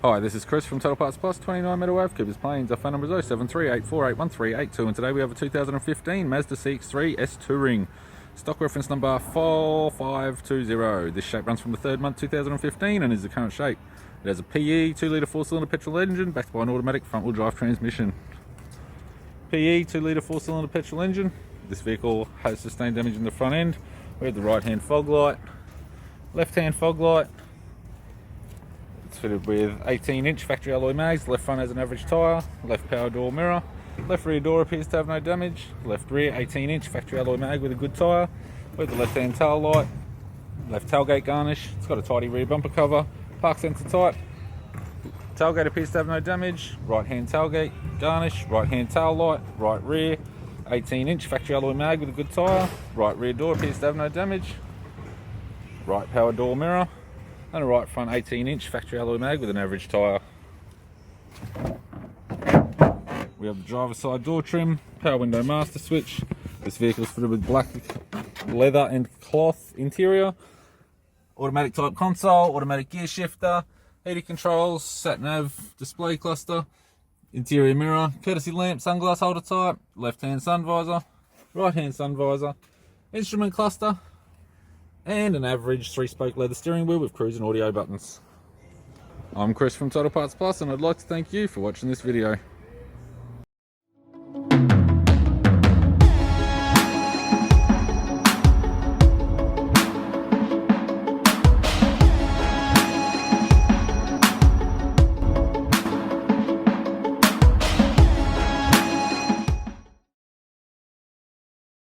Hi, this is Chris from Total Parts Plus, 29 Meadow Ave, Coopers Plains. Our phone number is 07384811382, and today we have a 2015 Mazda CX-3 sTouring. Stock reference number 4520. This shape runs from the 3rd month 2015 and is the current shape. It has a PE 2-litre 4-cylinder petrol engine backed by an automatic front-wheel drive transmission. PE 2-litre 4-cylinder petrol engine. This vehicle has sustained damage in the front end. We have the right-hand fog light, left-hand fog light. It's fitted with 18-inch factory alloy mags. Left front has an average tyre, left power door mirror, left rear door appears to have no damage, left rear 18-inch factory alloy mag with a good tyre, with the left-hand tail light, left tailgate garnish. It's got a tidy rear bumper cover, park sensor type. Tailgate appears to have no damage, right-hand tailgate garnish, right-hand tail light, right rear 18-inch factory alloy mag with a good tyre, right rear door appears to have no damage, right power door mirror, and a right front 18-inch factory alloy mag with an average tyre. We have the driver's side door trim, power window master switch. This vehicle is fitted with black leather and cloth interior, automatic type console, automatic gear shifter, heated controls, sat nav display cluster, interior mirror, courtesy lamp, sunglass holder type, left hand sun visor, right hand sun visor, instrument cluster, and an average 3-spoke leather steering wheel with cruise and audio buttons. I'm Chris from Total Parts Plus, and I'd like to thank you for watching this video.